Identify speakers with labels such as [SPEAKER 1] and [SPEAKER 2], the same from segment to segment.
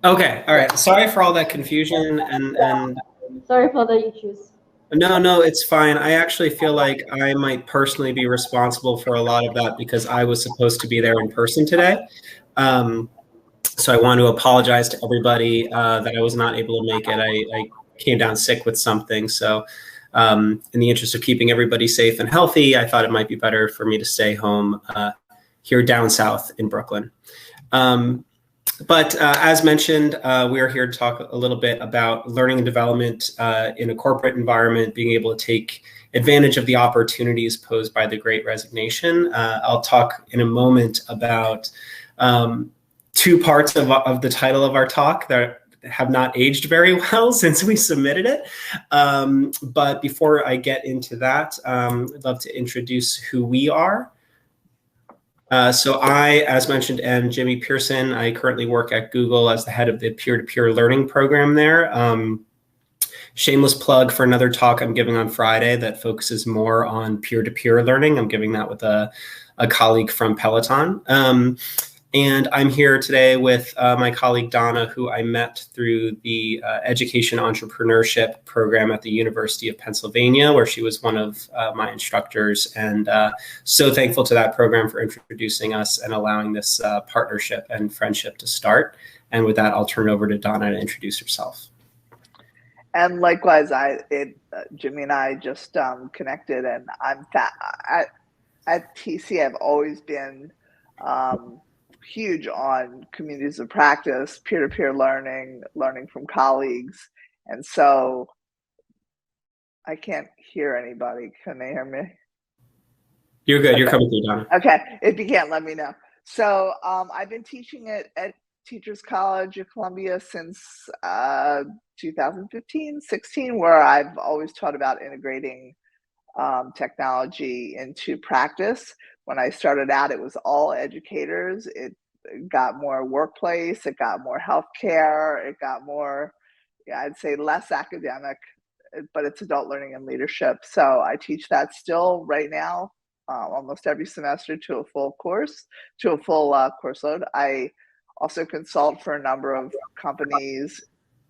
[SPEAKER 1] Okay, all right. Sorry for all that confusion and
[SPEAKER 2] Sorry for the issues.
[SPEAKER 1] no, it's fine. I actually feel like I might personally be responsible for a lot of that because I was supposed to be there in person today. Um, so I want to apologize to everybody that I was not able to make it. I came down sick with something. So, in the interest of keeping everybody safe and healthy, I thought it might be better for me to stay home here down south in Brooklyn. Um, But as mentioned, we are here to talk a little bit about learning and development in a corporate environment, being able to take advantage of the opportunities posed by the Great Resignation. I'll talk in a moment about two parts of the title of our talk that have not aged very well since we submitted it. But before I get into that, I'd love to introduce who we are. So I, as mentioned, am Jimmy Pearson. I currently work at Google as the head of the peer-to-peer learning program there. Shameless plug for another talk I'm giving on Friday that focuses more on peer-to-peer learning. I'm giving that with a colleague from Peloton. And I'm here today with my colleague Donna, who I met through the Education Entrepreneurship program at the University of Pennsylvania, where she was one of my instructors. And so thankful to that program for introducing us and allowing this partnership and friendship to start. And with that, I'll turn it over to Donna to introduce herself.
[SPEAKER 3] And likewise, Jimmy and I just connected, and at TC. I've always been huge on communities of practice, peer-to-peer learning, learning from colleagues. And so I can't hear anybody. Can they hear me?
[SPEAKER 1] You're good. Okay. You're coming through, Donna.
[SPEAKER 3] Okay. If you can't, let me know. So I've been teaching at Teachers College of Columbia since 2015, 16, where I've always taught about integrating technology into practice. When I started out, it was all educators. It got more workplace, it got more healthcare, it got more, I'd say less academic, but it's adult learning and leadership. So I teach that still right now, almost every semester to a full course, to a full course load. I also consult for a number of companies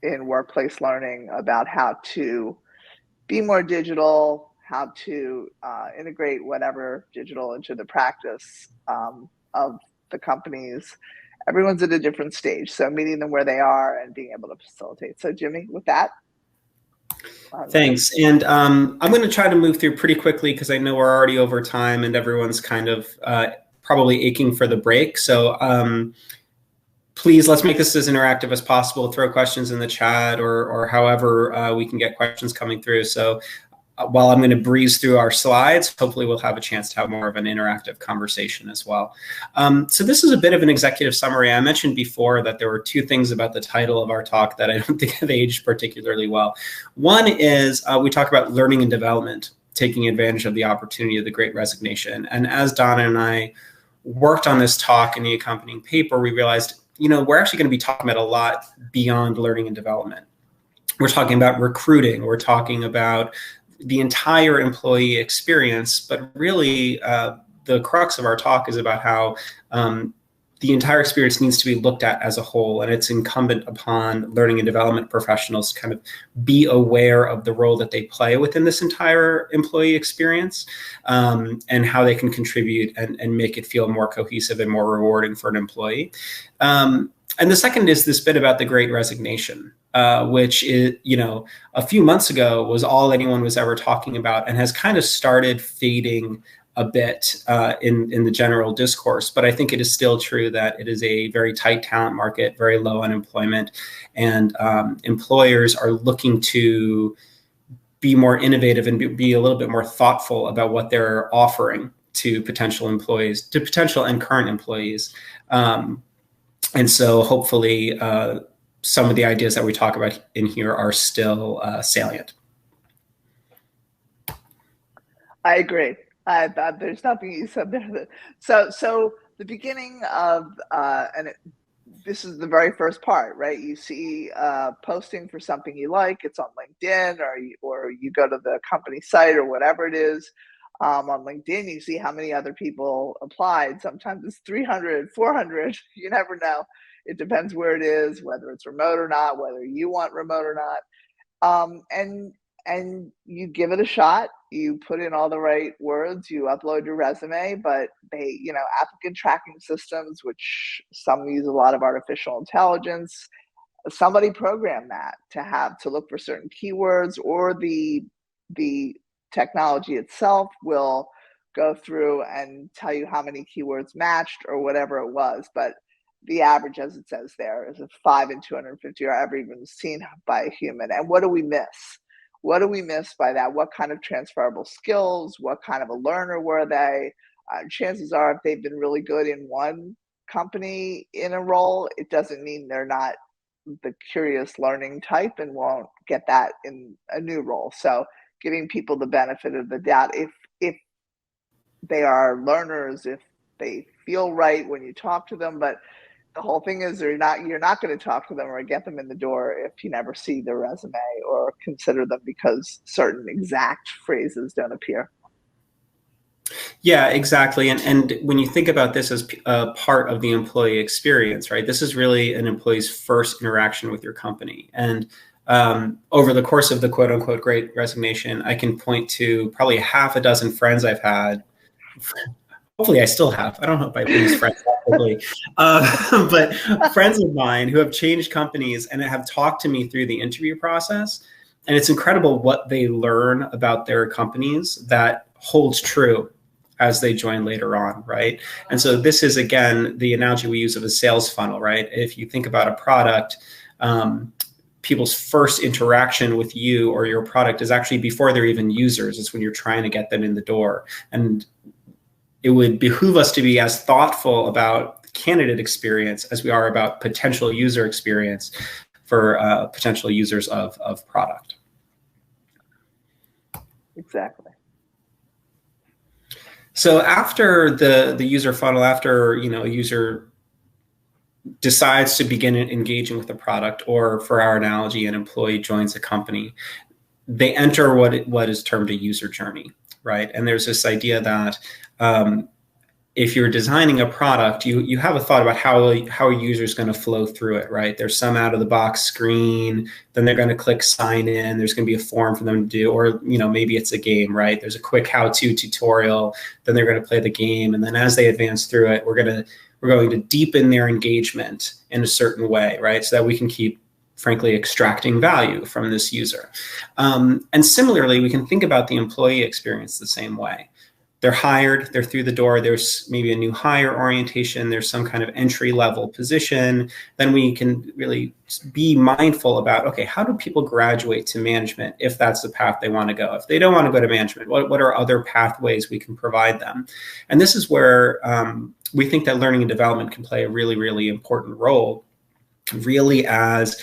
[SPEAKER 3] in workplace learning about how to be more digital, how to integrate whatever digital into the practice of the companies. Everyone's at a different stage, so meeting them where they are and being able to facilitate. So Jimmy, with that.
[SPEAKER 1] Thanks. And I'm going to try to move through pretty quickly because I know we're already over time and everyone's kind of probably aching for the break. So please, let's make this as interactive as possible. Throw questions in the chat or however we can get questions coming through. So while I'm going to breeze through our slides, hopefully we'll have a chance to have more of an interactive conversation as well. So this is a bit of an executive summary. I mentioned before that there were two things about the title of our talk that I don't think have aged particularly well. One is we talk about learning and development, taking advantage of the opportunity of the Great Resignation. And as Donna and I worked on this talk and the accompanying paper, we realized, we're actually going to be talking about a lot beyond learning and development. We're talking about recruiting. We're talking about the entire employee experience, but really the crux of our talk is about how the entire experience needs to be looked at as a whole, and it's incumbent upon learning and development professionals to kind of be aware of the role that they play within this entire employee experience and how they can contribute and make it feel more cohesive and more rewarding for an employee. And the second is this bit about the Great Resignation, which is, a few months ago was all anyone was ever talking about and has kind of started fading a bit in the general discourse. But I think it is still true that it is a very tight talent market, very low unemployment, and employers are looking to be more innovative and be a little bit more thoughtful about what they're offering to potential employees, to potential and current employees. And so hopefully some of the ideas that we talk about in here are still salient.
[SPEAKER 3] I agree. There's nothing you said there. So the beginning of, this is the very first part, right? You see posting for something you like, it's on LinkedIn, or you go to the company site or whatever it is. On LinkedIn, you see how many other people applied. Sometimes it's 300, 400, you never know. It depends where it is, whether it's remote or not, whether you want remote or not. And you give it a shot. You put in all the right words. You upload your resume, but they, applicant tracking systems, which some use a lot of artificial intelligence. Somebody programmed that to look for certain keywords, or the technology itself will go through and tell you how many keywords matched or whatever it was. But the average, as it says there, is a 5 in 250 are ever even seen by a human. And what do we miss? What do we miss by that? What kind of transferable skills? What kind of a learner were they? Chances are, if they've been really good in one company in a role, it doesn't mean they're not the curious learning type and won't get that in a new role. So giving people the benefit of the doubt, if they are learners, if they feel right when you talk to them. But the whole thing is you're not going to talk to them or get them in the door if you never see their resume or consider them because certain exact phrases don't appear.
[SPEAKER 1] Yeah, exactly. And when you think about this as a part of the employee experience, right, this is really an employee's first interaction with your company. And over the course of the quote unquote great resignation, I can point to probably half a dozen friends I've had. Hopefully I still have. I don't know if I lose friends actively, but friends of mine who have changed companies and have talked to me through the interview process. And it's incredible what they learn about their companies that holds true as they join later on, right? And so this is, again, the analogy we use of a sales funnel, right? If you think about a product, people's first interaction with you or your product is actually before they're even users. It's when you're trying to get them in the door. And it would behoove us to be as thoughtful about candidate experience as we are about potential user experience for potential users of product.
[SPEAKER 3] Exactly.
[SPEAKER 1] So after the user funnel, after a user decides to begin engaging with the product, or for our analogy, an employee joins a company, they enter what is termed a user journey, right? And there's this idea that if you're designing a product, you have a thought about how a user is going to flow through it, right? There's some out of the box screen, then they're going to click sign in. There's going to be a form for them to do, or maybe it's a game, right? There's a quick how-to tutorial. Then they're going to play the game, and then as they advance through it, we're going to deepen their engagement in a certain way, right? So that we can keep, frankly, extracting value from this user. And similarly, we can think about the employee experience the same way. They're hired, they're through the door, there's maybe a new hire orientation, there's some kind of entry level position. Then we can really be mindful about, okay, how do people graduate to management if that's the path they want to go? If they don't want to go to management, what are other pathways we can provide them? And this is where we think that learning and development can play a really, really important role, really as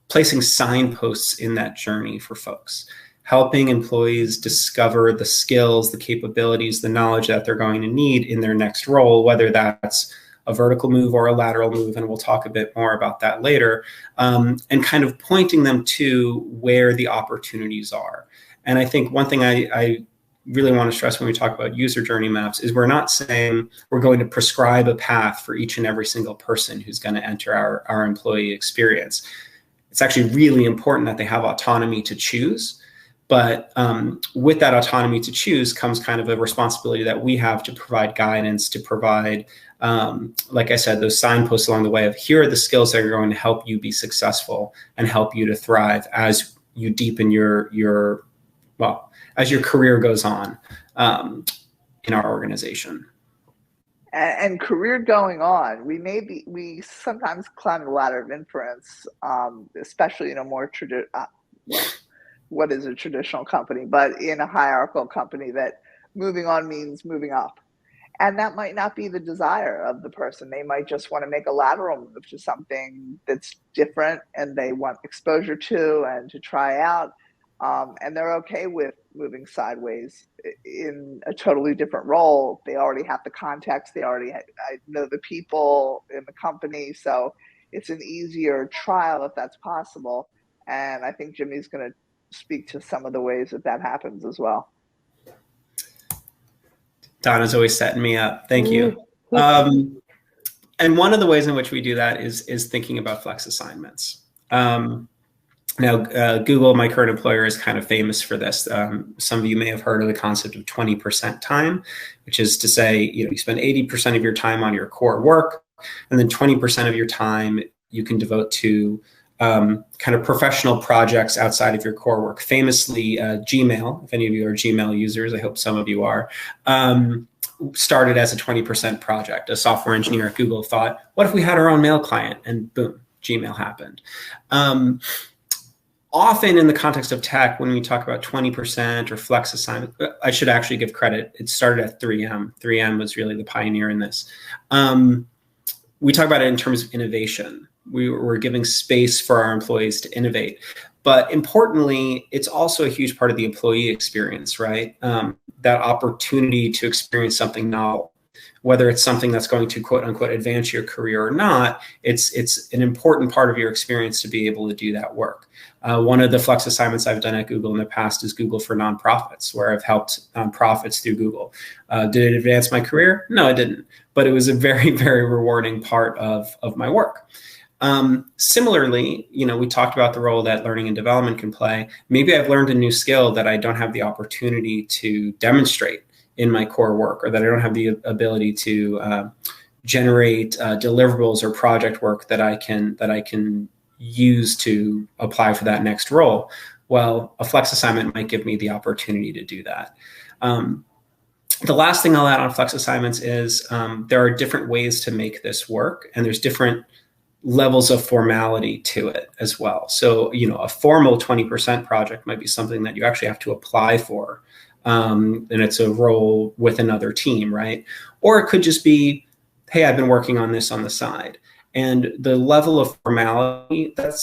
[SPEAKER 1] placing signposts in that journey for folks, helping employees discover the skills, the capabilities, the knowledge that they're going to need in their next role, whether that's a vertical move or a lateral move, and we'll talk a bit more about that later, and kind of pointing them to where the opportunities are. And I think one thing I really want to stress when we talk about user journey maps is we're not saying we're going to prescribe a path for each and every single person who's going to enter our employee experience. It's actually really important that they have autonomy to choose. But with that autonomy to choose comes kind of a responsibility that we have to provide guidance, to provide, like I said, those signposts along the way of here are the skills that are going to help you be successful and help you to thrive as you deepen as your career goes on in our organization.
[SPEAKER 3] And career going on, we sometimes climb the ladder of inference, especially in a more what is a traditional company, but in a hierarchical company, that moving on means moving up. And that might not be the desire of the person. They might just want to make a lateral move to something that's different and they want exposure to and to try out. And they're okay with moving sideways in a totally different role. They already have the context. They already know the people in the company. So it's an easier trial if that's possible. And I think Jimmy's going to speak to some of the ways that happens as well.
[SPEAKER 1] Donna's always setting me up. Thank you. And one of the ways in which we do that is thinking about flex assignments. Now, Google, my current employer, is kind of famous for this. Some of you may have heard of the concept of 20% time, which is to say, you spend 80% of your time on your core work, and then 20% of your time you can devote to kind of professional projects outside of your core work. Famously, Gmail, if any of you are Gmail users, I hope some of you are, started as a 20% project. A software engineer at Google thought, what if we had our own mail client? And boom, Gmail happened. Often in the context of tech, when we talk about 20% or flex assignment, I should actually give credit. It started at 3M. 3M was really the pioneer in this. We talk about it in terms of innovation. We're giving space for our employees to innovate. But importantly, it's also a huge part of the employee experience, right? That opportunity to experience something novel. Whether it's something that's going to quote unquote advance your career or not, it's an important part of your experience to be able to do that work. One of the flex assignments I've done at Google in the past is Google for Nonprofits, where I've helped nonprofits through Google. Did it advance my career? No, it didn't. But it was a very, very rewarding part of my work. Similarly, we talked about the role that learning and development can play. Maybe I've learned a new skill that I don't have the opportunity to demonstrate in my core work, or that I don't have the ability to generate deliverables or project work that I can use to apply for that next role. Well, a flex assignment might give me the opportunity to do that. The last thing I'll add on flex assignments is there are different ways to make this work, and there's different levels of formality to it as well. So, a formal 20% project might be something that you actually have to apply for. And it's a role with another team, right? Or it could just be, hey, I've been working on this on the side. And the level of formality that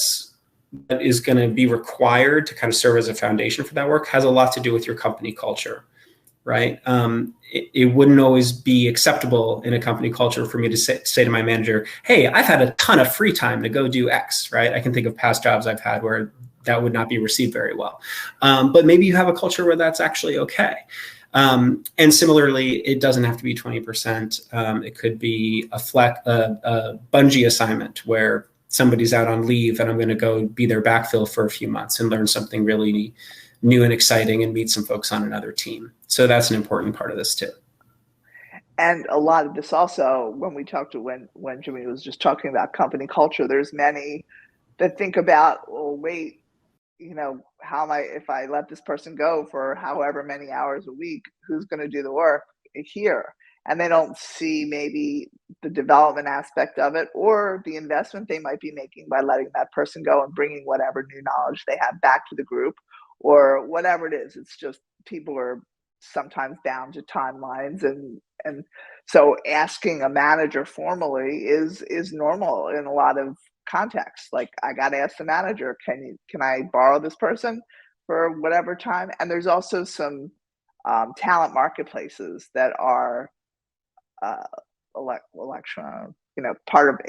[SPEAKER 1] is going to be required to kind of serve as a foundation for that work has a lot to do with your company culture, right? It wouldn't always be acceptable in a company culture for me to say to my manager, hey, I've had a ton of free time to go do X, right? I can think of past jobs I've had where that would not be received very well. But maybe you have a culture where that's actually okay. And similarly, it doesn't have to be 20%. It could be a bungee assignment where somebody's out on leave and I'm going to go be their backfill for a few months and learn something really new and exciting and meet some folks on another team. So that's an important part of this too.
[SPEAKER 3] And a lot of this also, when we talked to when Jimmy was just talking about company culture, there's many that think about, well, wait, how am if I let this person go for however many hours a week, who's going to do the work here? And they don't see maybe the development aspect of it or the investment they might be making by letting that person go and bringing whatever new knowledge they have back to the group or whatever it is. It's just people are sometimes bound to timelines and so asking a manager formally is normal in a lot of contexts. Like, I got to ask the manager, can I borrow this person for whatever time? And there's also some talent marketplaces that are part of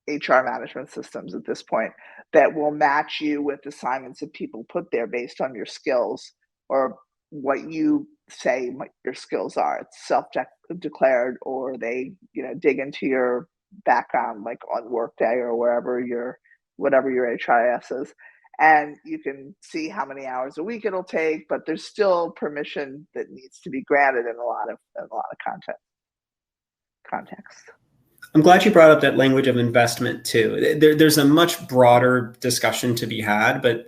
[SPEAKER 3] HR management systems at this point that will match you with assignments that people put there based on your skills or what you say your skills are. It's self-declared, or they dig into your background, like on Workday or whatever your HRIS is, and you can see how many hours a week it'll take. But there's still permission that needs to be granted in a lot of context.
[SPEAKER 1] I'm glad you brought up that language of investment too. There's a much broader discussion to be had, but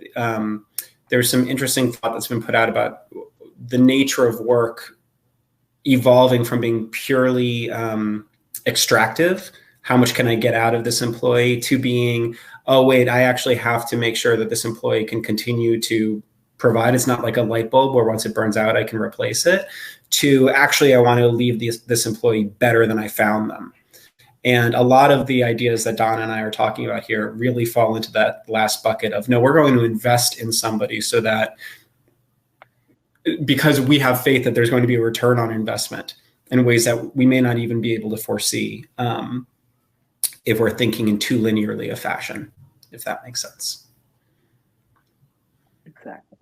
[SPEAKER 1] there's some interesting thought that's been put out about the nature of work evolving from being purely extractive, how much can I get out of this employee, to being, oh wait, I actually have to make sure that this employee can continue to provide. It's not like a light bulb where once it burns out, I can replace it, to actually, I want to leave this employee better than I found them. And a lot of the ideas that Donna and I are talking about here really fall into that last bucket of, no, we're going to invest in somebody so that, because we have faith that there's going to be a return on investment in ways that we may not even be able to foresee if we're thinking in too linearly a fashion, if that makes sense.
[SPEAKER 3] Exactly.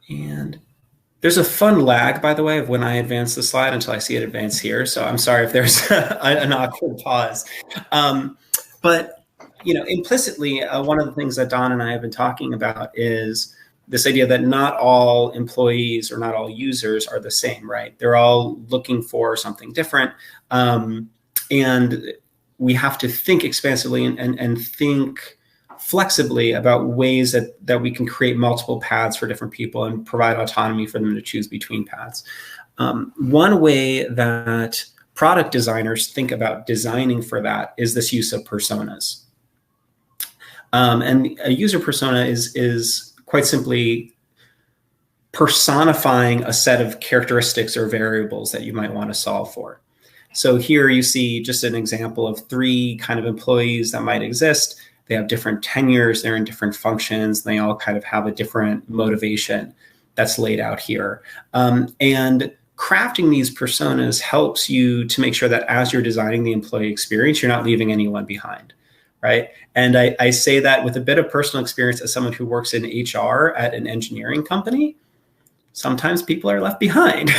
[SPEAKER 1] And There's a fun lag, by the way, of when I advance the slide until I see it advance here. So I'm sorry if there's an awkward pause. But implicitly, one of the things that Don and I have been talking about is this idea that not all employees or not all users are the same, right? They're all looking for something different. And we have to think expansively and think flexibly about ways that we can create multiple paths for different people and provide autonomy for them to choose between paths. One way that product designers think about designing for that is this use of personas. And a user persona is quite simply personifying a set of characteristics or variables that you might want to solve for. So here you see just an example of 3 kind of employees that might exist. They have different tenures, they're in different functions, and they all kind of have a different motivation that's laid out here. And crafting these personas helps you to make sure that as you're designing the employee experience, you're not leaving anyone behind, right? And I say that with a bit of personal experience as someone who works in HR at an engineering company. Sometimes people are left behind,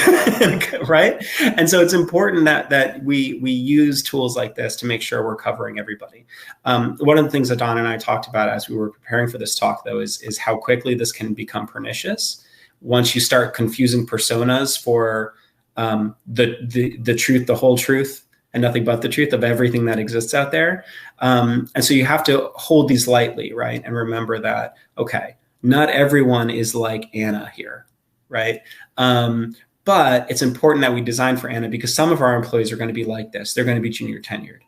[SPEAKER 1] right? And so it's important that we use tools like this to make sure we're covering everybody. One of the things that Don and I talked about as we were preparing for this talk, though, is how quickly this can become pernicious once you start confusing personas for the truth, the whole truth, and nothing but the truth of everything that exists out there. And so you have to hold these lightly, right? And remember that, okay, not everyone is like Anna here. Right. But it's important that we design for Anna because some of our employees are going to be like this. They're going to be junior tenured.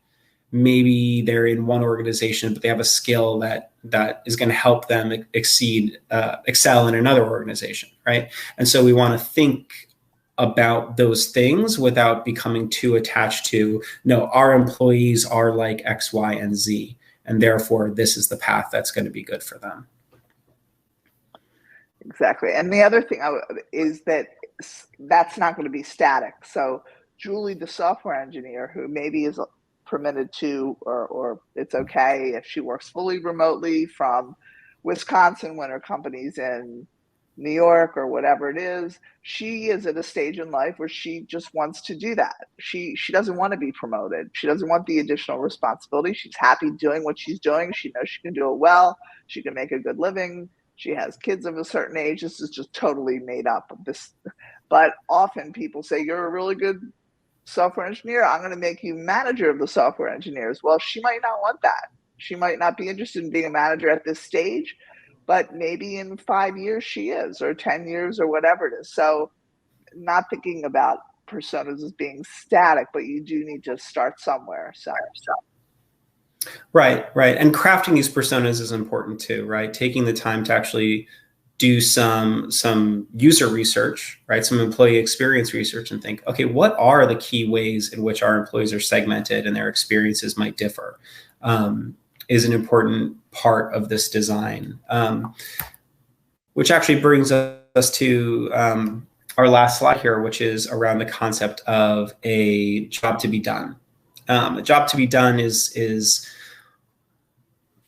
[SPEAKER 1] Maybe they're in one organization, but they have a skill that is going to help them excel in another organization. Right. And so we want to think about those things without becoming too attached to, no, our employees are like X, Y, and Z. And therefore, this is the path that's going to be good for them.
[SPEAKER 3] Exactly. And the other thing is that that's not going to be static. So Julie, the software engineer, who maybe is permitted to, or it's okay if she works fully remotely from Wisconsin when her company's in New York or whatever it is, she is at a stage in life where she just wants to do that. She doesn't want to be promoted. She doesn't want the additional responsibility. She's happy doing what she's doing. She knows she can do it well. She can make a good living. She has kids of a certain age. This is just totally made up of this. But often people say, you're a really good software engineer. I'm going to make you manager of the software engineers. Well, she might not want that. She might not be interested in being a manager at this stage, but maybe in 5 years she is, or 10 years, or whatever it is. So not thinking about personas as being static, but you do need to start somewhere.
[SPEAKER 1] Right. And crafting these personas is important too, right? Taking the time to actually do some user research, right? Some employee experience research and think, okay, what are the key ways in which our employees are segmented and their experiences might differ, is an important part of this design, which actually brings us to our last slide here, which is around the concept of a job to be done. A job to be done is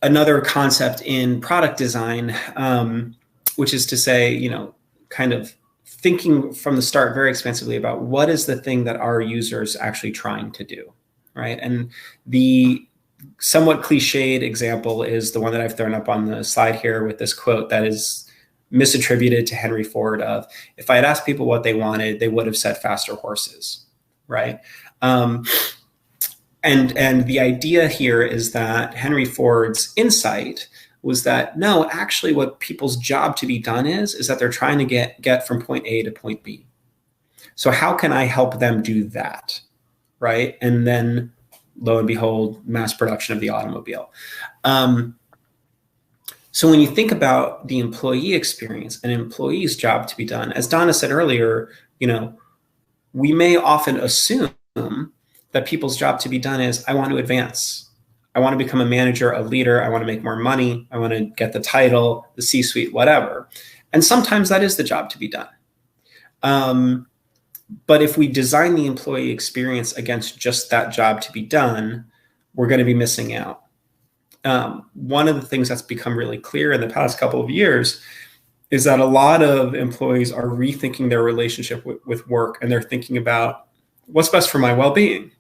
[SPEAKER 1] another concept in product design, which is to say, kind of thinking from the start very expansively about what is the thing that our users actually trying to do, right? And the somewhat cliched example is the one that I've thrown up on the slide here with this quote that is misattributed to Henry Ford of, if I had asked people what they wanted, they would have said faster horses, right? And the idea here is that Henry Ford's insight was that, no, actually what people's job to be done is that they're trying to get from point A to point B. So how can I help them do that, right? And then lo and behold, mass production of the automobile. So when you think about the employee experience, an employee's job to be done, as Donna said earlier, we may often assume that people's job to be done is, I want to advance. I want to become a manager, a leader. I want to make more money. I want to get the title, the C-suite, whatever. And sometimes that is the job to be done. But if we design the employee experience against just that job to be done, we're going to be missing out. One of the things that's become really clear in the past couple of years is that a lot of employees are rethinking their relationship with work, and they're thinking about what's best for my well-being,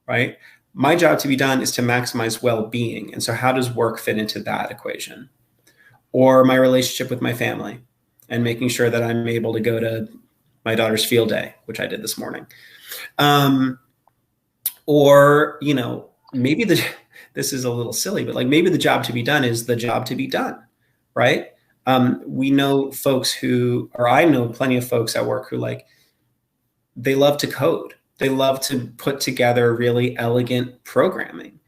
[SPEAKER 1] right? My job to be done is to maximize well-being. And so how does work fit into that equation? Or my relationship with my family and making sure that I'm able to go to my daughter's field day, which I did this morning. Or, you know, maybe this is a little silly, but like maybe the job to be done is the job to be done, right? We know folks who, or I know plenty of folks at work who like, they love to code. They love to put together really elegant programming.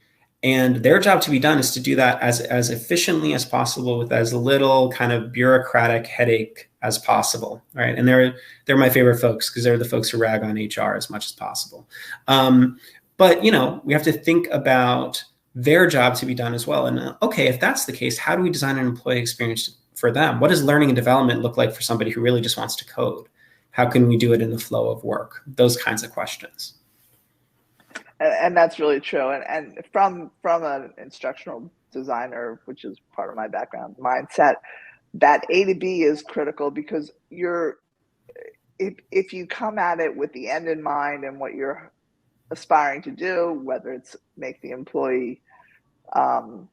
[SPEAKER 1] And their job to be done is to do that as efficiently as possible with as little kind of bureaucratic headache as possible, right? And they're my favorite folks because they're the folks who rag on HR as much as possible. But, you know, we have to think about their job to be done as well. And okay, if that's the case, how do we design an employee experience for them? What does learning and development look like for somebody who really just wants to code? How can we do it in the flow of work? Those kinds of questions.
[SPEAKER 3] And that's really true. And from an instructional designer, which is part of my background mindset, that A to B is critical because if you come at it with the end in mind and what you're aspiring to do, whether it's make the employee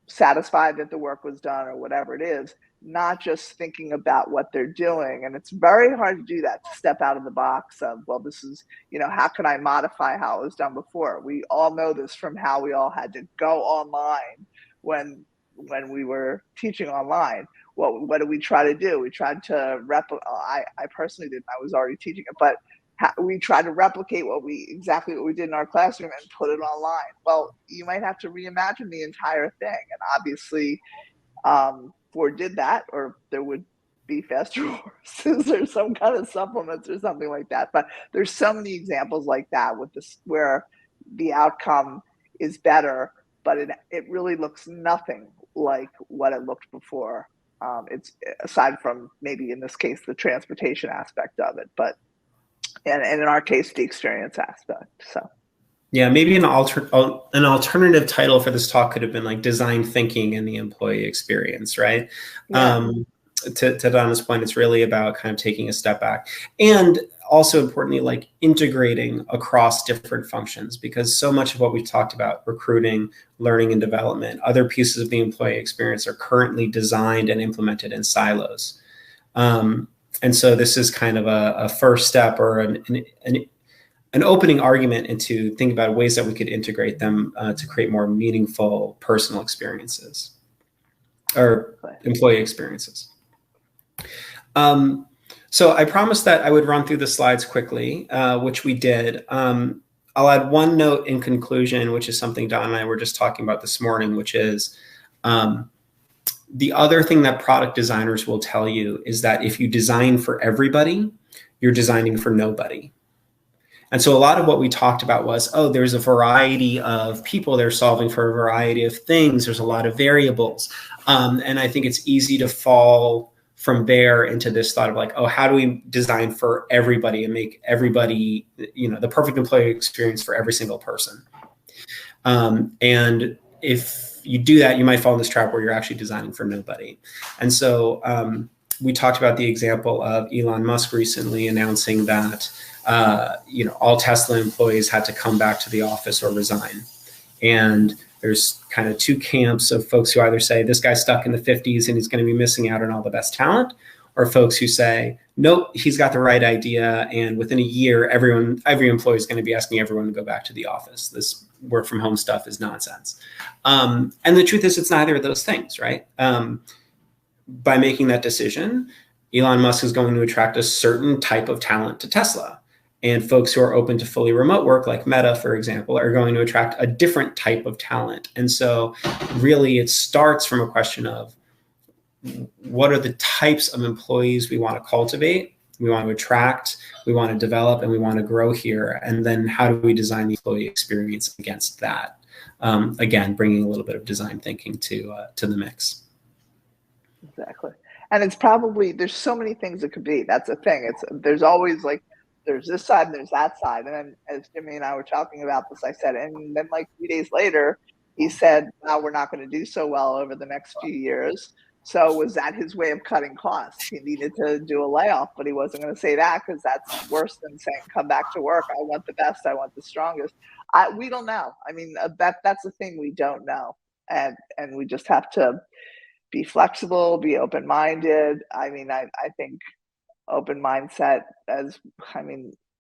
[SPEAKER 3] satisfied that the work was done or whatever it is, not just thinking about what they're doing. And it's very hard to do that, to step out of the box of, well, this is, you know, how can I modify how it was done before? We all know this from how we all had to go online when we were teaching online. What did we try to do? We tried to replicate. I personally didn't. I was already teaching it, but we tried to replicate exactly what we did in our classroom and put it online. Well, you might have to reimagine the entire thing. And obviously, Ford did that, or there would be faster horses or some kind of supplements or something like that. But there's so many examples like that with this, where the outcome is better, but it really looks nothing like what it looked before. It's aside from maybe in this case, the transportation aspect of it, but and in our case, the experience aspect. So.
[SPEAKER 1] Yeah, maybe an alternative title for this talk could have been like design thinking and the employee experience, right? Yeah. To Donna's point, it's really about kind of taking a step back and also importantly, like integrating across different functions, because so much of what we've talked about, recruiting, learning and development, other pieces of the employee experience are currently designed and implemented in silos. And so this is kind of a first step or an opening argument into thinking about ways that we could integrate them to create more meaningful personal experiences or employee experiences. So I promised that I would run through the slides quickly, which we did. I'll add one note in conclusion, which is something Don and I were just talking about this morning, which is the other thing that product designers will tell you is that if you design for everybody, you're designing for nobody. And so a lot of what we talked about was, oh, there's a variety of people, they're solving for a variety of things. There's a lot of variables. And I think it's easy to fall from there into this thought of like, oh, how do we design for everybody and make everybody, you know, the perfect employee experience for every single person? And if you do that, you might fall in this trap where you're actually designing for nobody. And so we talked about the example of Elon Musk recently announcing that you know, all Tesla employees had to come back to the office or resign. And there's kind of two camps of folks who either say this guy's stuck in the 50s and he's going to be missing out on all the best talent, or folks who say, nope, he's got the right idea. And within a year, every employee is going to be asking everyone to go back to the office. This work from home stuff is nonsense. And the truth is, it's neither of those things, right? By making that decision, Elon Musk is going to attract a certain type of talent to Tesla. And folks who are open to fully remote work, like Meta, for example, are going to attract a different type of talent. And so really it starts from a question of what are the types of employees we want to cultivate, we want to attract, we want to develop, and we want to grow here. And then how do we design the employee experience against that? Again, bringing a little bit of design thinking to the mix.
[SPEAKER 3] Exactly. And it's probably, there's so many things it could be. That's the thing. There's always like, there's this side and there's that side. And then as Jimmy and I were talking about this, I said, and then like 3 days later, he said, wow, we're not going to do so well over the next few years. So was that his way of cutting costs? He needed to do a layoff, but he wasn't going to say that because that's worse than saying, come back to work. I want the best. I want the strongest. We don't know. I mean, that's the thing, we don't know. And we just have to be flexible, be open-minded. I mean, I think open mindset,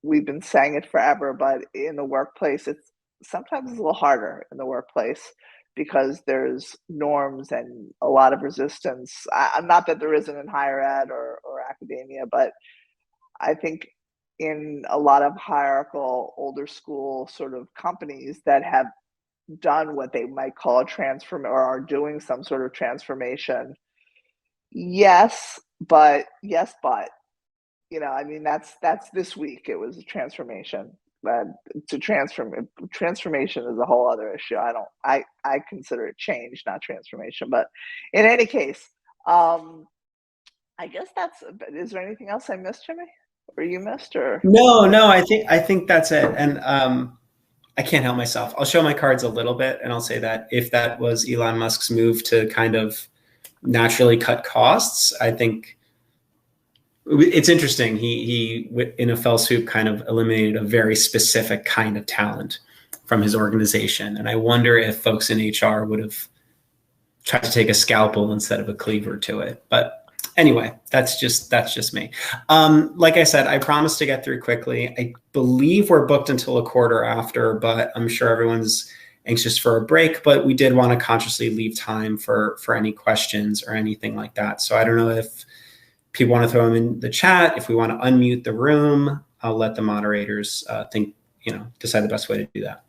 [SPEAKER 3] we've been saying it forever, but in the workplace, it's sometimes it's a little harder in the workplace because there's norms and a lot of resistance. I'm not that there isn't in higher ed or academia, but I think in a lot of hierarchical, older school sort of companies that have done what they might call a transform or are doing some sort of transformation. Yes, but that's this week. It was a transformation. But transformation is a whole other issue. I consider it change, not transformation. But in any case, I guess is there anything else I missed, Jimmy? Or you missed or
[SPEAKER 1] No, I think that's it. And I can't help myself. I'll show my cards a little bit and I'll say that if that was Elon Musk's move to kind of naturally cut costs, I think it's interesting. He in a fell swoop kind of eliminated a very specific kind of talent from his organization. And I wonder if folks in HR would have tried to take a scalpel instead of a cleaver to it. But anyway, that's just me. Like I said, I promised to get through quickly. I believe we're booked until a quarter after, but I'm sure everyone's anxious for a break, but we did want to consciously leave time for any questions or anything like that. So I don't know if people want to throw them in the chat. If we want to unmute the room, I'll let the moderators decide the best way to do that.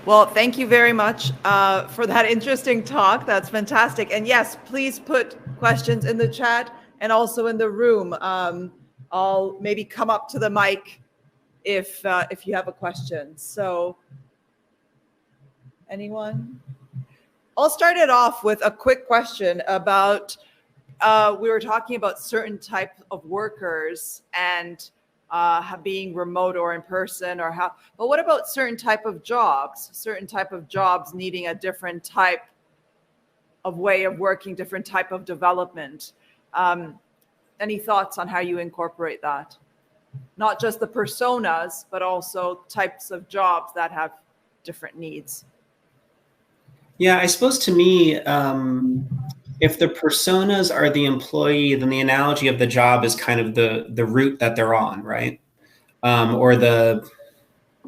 [SPEAKER 4] Well, thank you very much for that interesting talk. That's fantastic. And yes, please put questions in the chat and also in the room. I'll maybe come up to the mic if you have a question. So anyone? I'll start it off with a quick question about, we were talking about certain type of workers and being remote or in person but what about certain type of jobs needing a different type of way of working, different type of development? Any thoughts on how you incorporate that? Not just the personas, but also types of jobs that have different needs.
[SPEAKER 1] Yeah, I suppose to me, if the personas are the employee, then the analogy of the job is kind of the route that they're on, right? Or the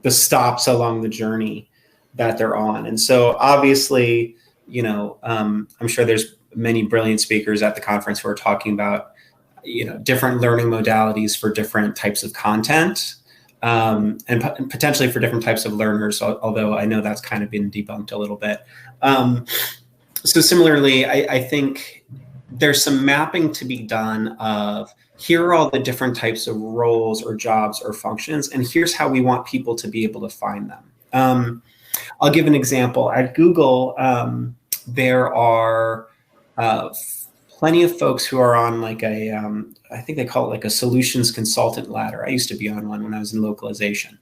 [SPEAKER 1] stops along the journey that they're on. And so obviously, I'm sure there's many brilliant speakers at the conference who are talking about, different learning modalities for different types of content, and potentially for different types of learners, although I know that's kind of been debunked a little bit. So similarly, I think there's some mapping to be done of here are all the different types of roles or jobs or functions, and here's how we want people to be able to find them. I'll give an example. At Google, there are plenty of folks who are on like I think they call it like a solutions consultant ladder. I used to be on one when I was in localization.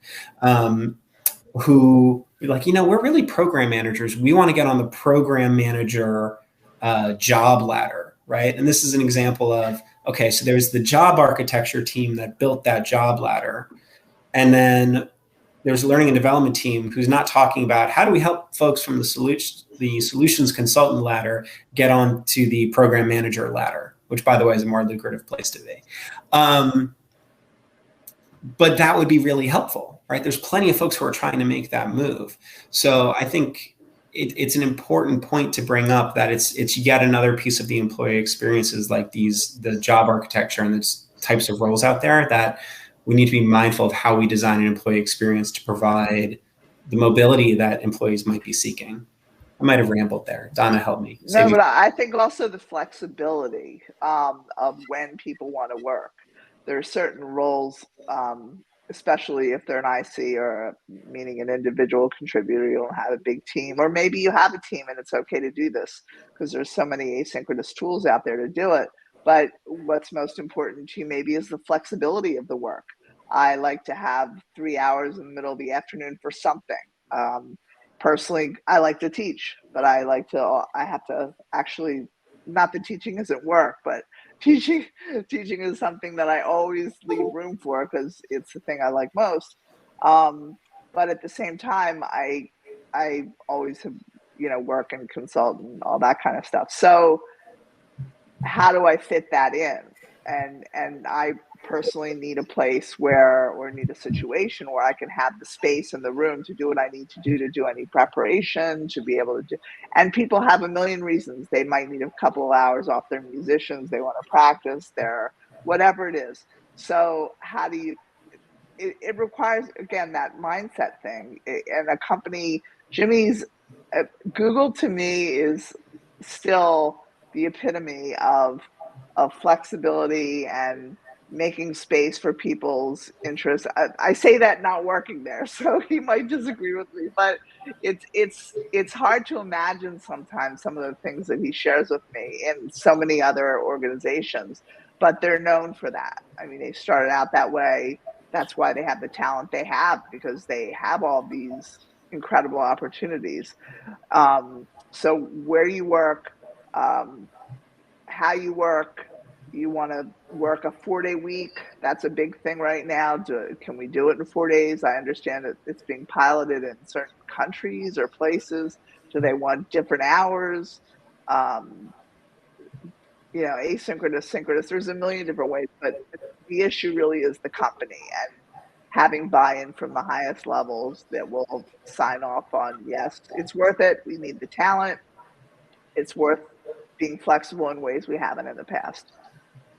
[SPEAKER 1] Who like, we're really program managers. We want to get on the program manager job ladder, right? And this is an example of, okay, so there's the job architecture team that built that job ladder. And then there's a learning and development team who's not talking about how do we help folks from the solutions consultant ladder get on to the program manager ladder, which by the way is a more lucrative place to be. But that would be really helpful, right? There's plenty of folks who are trying to make that move. So I think it's an important point to bring up that it's yet another piece of the employee experiences like the job architecture and the types of roles out there that we need to be mindful of how we design an employee experience to provide the mobility that employees might be seeking. I might have rambled there. Donna, help me.
[SPEAKER 3] No, but I think also the flexibility of when people want to work. There are certain roles, especially if they're an IC or meaning an individual contributor, you don't have a big team, or maybe you have a team and it's okay to do this because there's so many asynchronous tools out there to do it. But what's most important to you maybe is the flexibility of the work. I like to have 3 hours in the middle of the afternoon for something. personally, I like to teach, but I have to actually, not that teaching isn't work, but teaching is something that I always leave room for because it's the thing I like most. But at the same time, I always have, work and consult and all that kind of stuff. So how do I fit that in? And I personally need a place or need a situation where I can have the space in the room to do what I need to do any preparation, to be able to do. And people have a million reasons. They might need a couple of hours off their musicians. They want to practice their whatever it is. So how do you, it requires, again, that mindset thing. And a company, Google to me is still the epitome of flexibility and making space for people's interests. I say that not working there, so he might disagree with me, but it's hard to imagine sometimes some of the things that he shares with me in so many other organizations, but they're known for that. I mean, they started out that way. That's why they have the talent they have, because they have all these incredible opportunities. So where you work, how you work, you want to work a 4-day week. That's a big thing right now. Can we do it in 4 days? I understand that it's being piloted in certain countries or places. Do they want different hours? Asynchronous, synchronous. There's a million different ways, but the issue really is the company and having buy-in from the highest levels that will sign off on, yes, it's worth it. We need the talent. It's worth being flexible in ways we haven't in the past.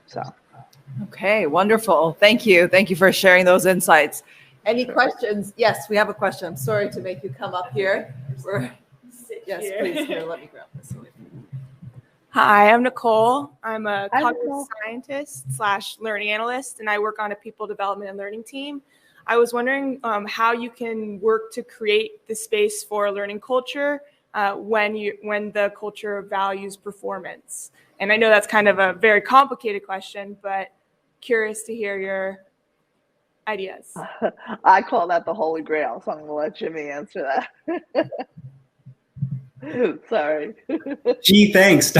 [SPEAKER 3] So.
[SPEAKER 4] Okay, wonderful. Thank you. Thank you for sharing those insights. Any questions? Yes, we have a question. I'm sorry to make you come up here. Yes, please. Here, let me grab this.
[SPEAKER 5] Hi, I'm Nicole. I'm a cognitive
[SPEAKER 3] Nicole.
[SPEAKER 5] scientist / learning analyst, and I work on a people development and learning team. I was wondering how you can work to create the space for a learning culture when the culture values performance. And I know that's kind of a very complicated question, but curious to hear your ideas.
[SPEAKER 3] I call that the Holy Grail, so I'm going to let Jimmy answer that. Sorry.
[SPEAKER 1] Gee, thanks.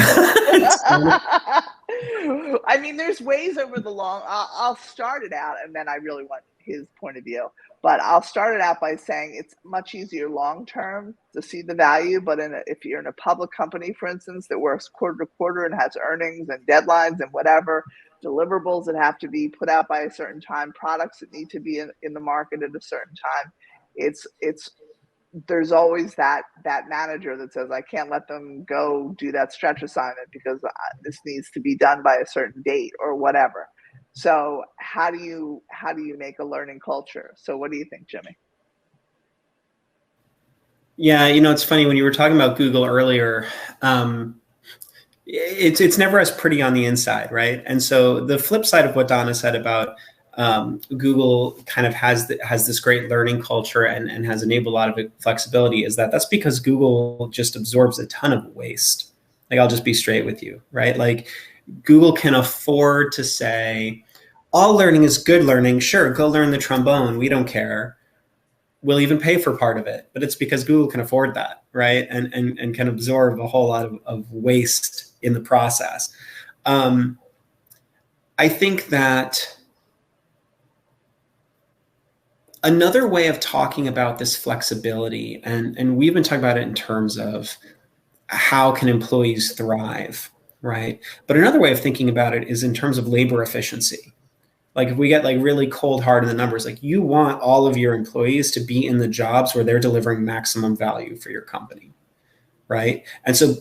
[SPEAKER 3] I mean, there's ways over the long. I'll start it out, and then I really want his point of view. But I'll start it out by saying it's much easier long term to see the value. But if you're in a public company, for instance, that works quarter to quarter and has earnings and deadlines and whatever, deliverables that have to be put out by a certain time, products that need to be in the market at a certain time, there's always that manager that says, I can't let them go do that stretch assignment because this needs to be done by a certain date or whatever. So how do you make a learning culture? So what do you think, Jimmy?
[SPEAKER 1] Yeah, it's funny when you were talking about Google earlier. It's never as pretty on the inside, right? And so the flip side of what Donna said about Google kind of has this great learning culture and has enabled a lot of flexibility is that's because Google just absorbs a ton of waste. Like, I'll just be straight with you, right? Like, Google can afford to say, all learning is good learning. Sure, go learn the trombone. We don't care. We'll even pay for part of it. But it's because Google can afford that, right? And can absorb a whole lot of waste in the process. I think that another way of talking about this flexibility, and we've been talking about it in terms of how can employees thrive, right? But another way of thinking about it is in terms of labor efficiency. Like, if we get really cold hard in the numbers, like, you want all of your employees to be in the jobs where they're delivering maximum value for your company, right? And so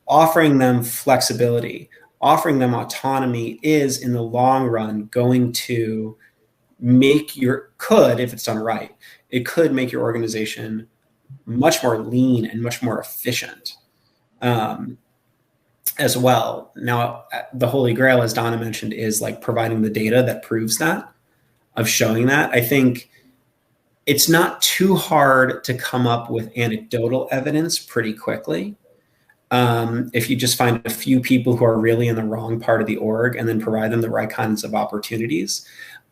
[SPEAKER 1] offering them flexibility, offering them autonomy is in the long run going to make if it's done right, it could make your organization much more lean and much more efficient as well. Now, the Holy Grail, as Donna mentioned, is providing the data that proves that, of showing that. I think it's not too hard to come up with anecdotal evidence pretty quickly. If you just find a few people who are really in the wrong part of the org and then provide them the right kinds of opportunities.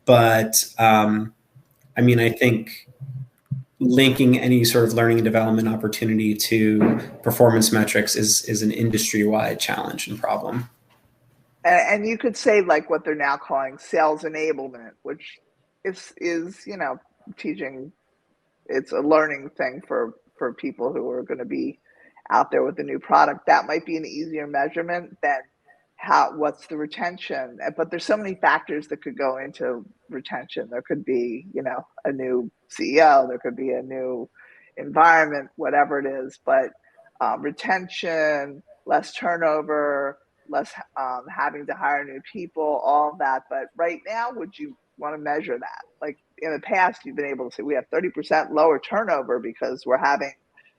[SPEAKER 1] But I think linking any sort of learning and development opportunity to performance metrics is an industry-wide challenge and problem.
[SPEAKER 3] And you could say like what they're now calling sales enablement, which is teaching. It's a learning thing for people who are going to be out there with a new product. That might be an easier measurement than what's the retention. But there's so many factors that could go into retention. There could be, a new CEO, there could be a new environment, whatever it is. But retention, less turnover, less having to hire new people, all of that. But right now, would you want to measure that? Like in the past, you've been able to say we have 30% lower turnover because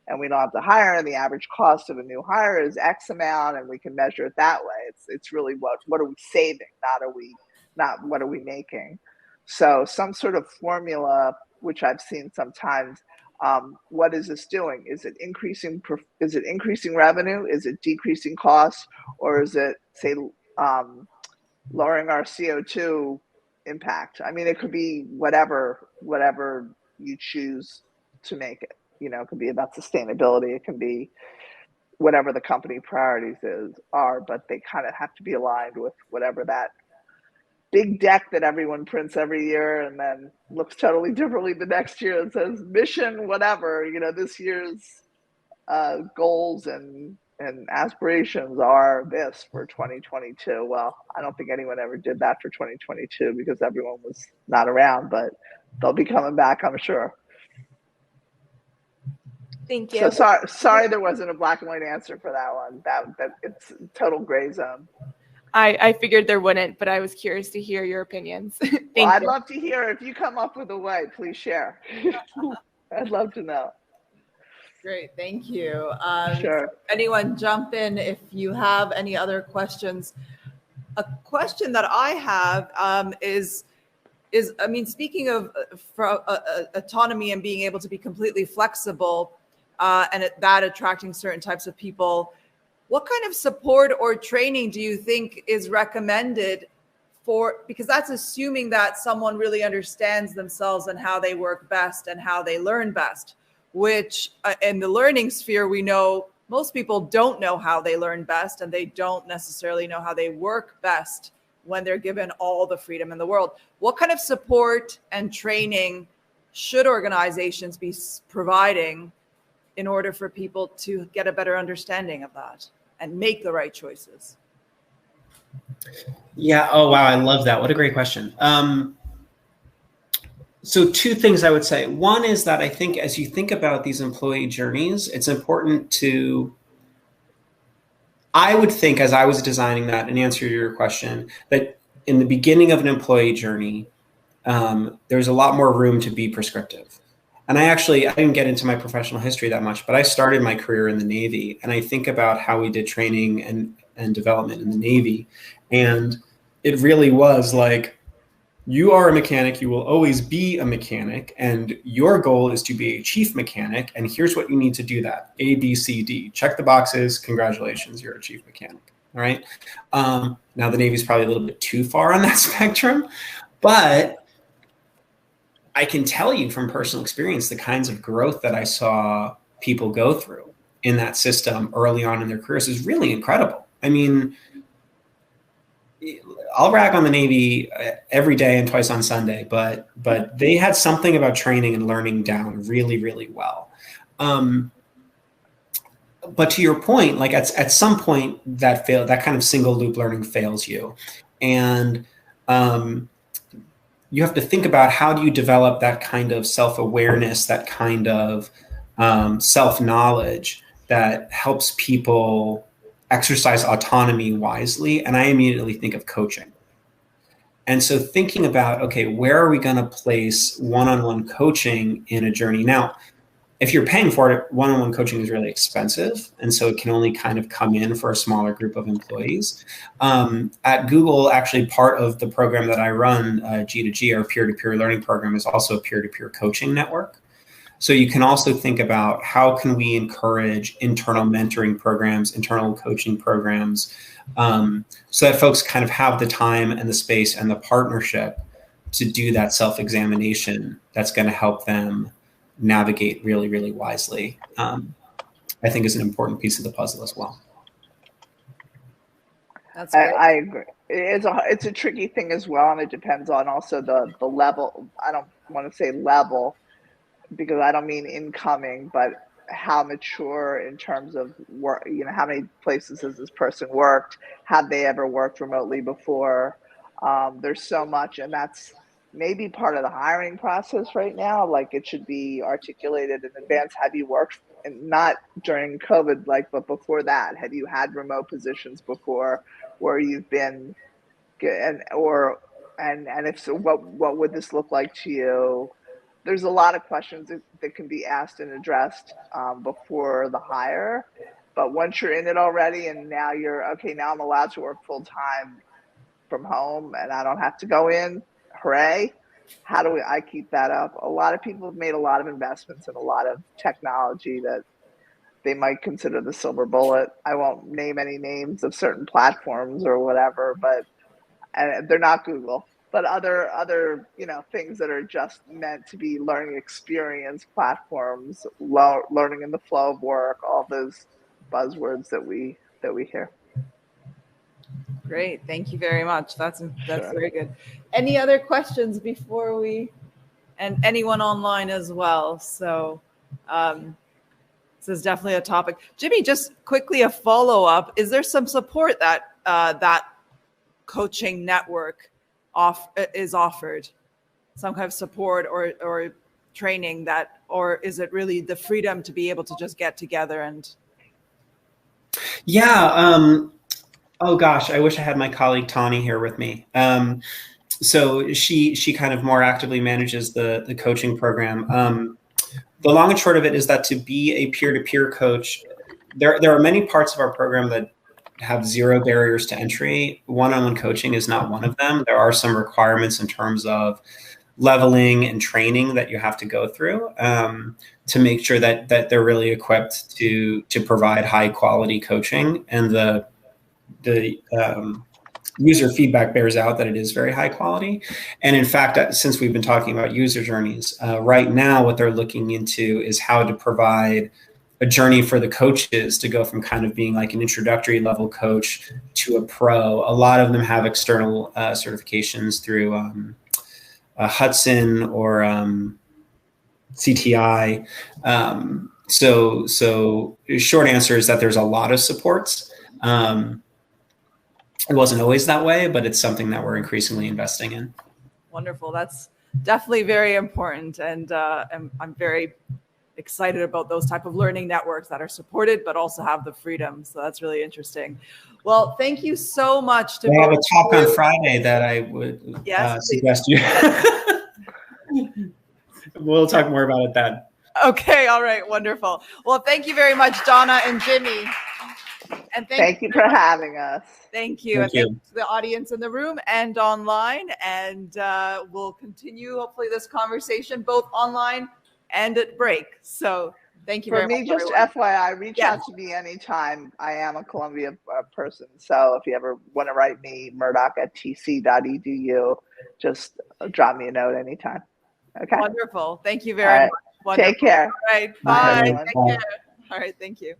[SPEAKER 3] and we don't have to hire, and the average cost of a new hire is X amount, and we can measure it that way. It's really what are we saving, not what are we making. So some sort of formula, which I've seen sometimes. What is this doing? Is it increasing revenue? Is it decreasing costs? Or is it, say, lowering our CO2 impact? I mean, it could be whatever you choose to make it. It could be about sustainability. It can be whatever the company priorities are, but they kind of have to be aligned with whatever that big deck that everyone prints every year and then looks totally differently the next year and says mission whatever. This year's goals and aspirations are this for 2022. Well, I don't think anyone ever did that for 2022 because everyone was not around, but they'll be coming back, I'm sure.
[SPEAKER 5] Thank you.
[SPEAKER 3] So sorry there wasn't a black and white answer for that one. That it's total gray zone.
[SPEAKER 5] I figured there wouldn't, but I was curious to hear your opinions.
[SPEAKER 3] I'd love to hear. If you come up with a way, please share. I'd love to know.
[SPEAKER 4] Great, thank you.
[SPEAKER 3] Sure.
[SPEAKER 4] Anyone jump in if you have any other questions. A question that I have is I mean, speaking of autonomy and being able to be completely flexible and that attracting certain types of people, what kind of support or training do you think is recommended because that's assuming that someone really understands themselves and how they work best and how they learn best, which in the learning sphere, we know most people don't know how they learn best and they don't necessarily know how they work best when they're given all the freedom in the world. What kind of support and training should organizations be providing in order for people to get a better understanding of that and make the right choices?
[SPEAKER 1] Yeah. Oh, wow. I love that. What a great question. So two things I would say. One is that I think as you think about these employee journeys, it's important I would think as I was designing that, in answer to your question, that in the beginning of an employee journey, there's a lot more room to be prescriptive. And I didn't get into my professional history that much, but I started my career in the Navy, and I think about how we did training and development in the Navy. And it really was like, you are a mechanic, you will always be a mechanic, and your goal is to be a chief mechanic, and here's what you need to do that. A, B, C, D. Check the boxes. Congratulations, you're a chief mechanic. All right. Now the Navy's probably a little bit too far on that spectrum, but I can tell you from personal experience the kinds of growth that I saw people go through in that system early on in their careers is really incredible. I mean, I'll rag on the Navy every day and twice on Sunday, but they had something about training and learning down really, really well. But to your point, like at some point that kind of single loop learning fails you. And you have to think about how do you develop that kind of self-awareness, that kind of self-knowledge that helps people exercise autonomy wisely. And I immediately think of coaching. And so thinking about, okay, where are we going to place one-on-one coaching in a journey? Now, if you're paying for it, one-on-one coaching is really expensive. And so it can only kind of come in for a smaller group of employees. At Google, actually part of the program that I run, G2G, our peer-to-peer learning program, is also a peer-to-peer coaching network. So you can also think about how can we encourage internal mentoring programs, internal coaching programs, so that folks kind of have the time and the space and the partnership to do that self-examination that's going to help them navigate really, really wisely, I think is an important piece of the puzzle as well.
[SPEAKER 4] That's great.
[SPEAKER 3] I agree. It's a tricky thing as well, and it depends on also the level. I don't want to say level because I don't mean incoming, but how mature in terms of work. You know, how many places has this person worked? Have they ever worked remotely before? There's so much, and that's maybe part of the hiring process right now. Like it should be articulated in advance. Have you worked, and not during COVID, but before that? Have you had remote positions before, where you've been, and if so, what would this look like to you? There's a lot of questions that can be asked and addressed before the hire. But once you're in it already, and now you're okay, now I'm allowed to work full time from home, and I don't have to go in. Hooray! How do I keep that up? A lot of people have made a lot of investments in a lot of technology that they might consider the silver bullet. I won't name any names of certain platforms or whatever, but and they're not Google, but other things that are just meant to be learning experience platforms, learning in the flow of work, all those buzzwords that we hear.
[SPEAKER 4] Great, thank you very much. That's
[SPEAKER 3] Sure.
[SPEAKER 4] very good. Any other questions before we, and anyone online as well? So this is definitely a topic. Jimmy, just quickly a follow up. Is there some support that that coaching network is offered? Some kind of support or training that, or is it really the freedom to be able to just get together and?
[SPEAKER 1] Yeah. Oh gosh, I wish I had my colleague Tani here with me. So she kind of more actively manages the coaching program. The long and short of it is that to be a peer-to-peer coach, there are many parts of our program that have zero barriers to entry. One-on-one coaching is not one of them. There are some requirements in terms of leveling and training that you have to go through to make sure that they're really equipped to provide high quality coaching, and the user feedback bears out that it is very high quality. And in fact, since we've been talking about user journeys, right now what they're looking into is how to provide a journey for the coaches to go from kind of being like an introductory level coach to a pro. A lot of them have external certifications through Hudson or CTI. So short answer is that there's a lot of supports. It wasn't always that way, but it's something that we're increasingly investing in.
[SPEAKER 4] Wonderful. That's definitely very important. And I'm very excited about those type of learning networks that are supported, but also have the freedom. So that's really interesting. Well, thank you so much.
[SPEAKER 1] I have a talk on Friday that I would suggest you. We'll talk more about it then.
[SPEAKER 4] Okay. All right. Wonderful. Well, thank you very much, Donna and Jimmy. And
[SPEAKER 3] thank you for having us.
[SPEAKER 4] Thank you. And thank you to the audience in the room and online. And we'll continue, hopefully, this conversation both online and at break. So thank you very much.
[SPEAKER 3] For me, just FYI, reach out to me anytime. I am a Columbia person. So if you ever want to write me, murdoch@tc.edu, just drop me a note anytime. Okay.
[SPEAKER 4] Wonderful. Thank you very much. Wonderful.
[SPEAKER 3] Take care.
[SPEAKER 4] All right. Bye. Take care. All right. Thank you.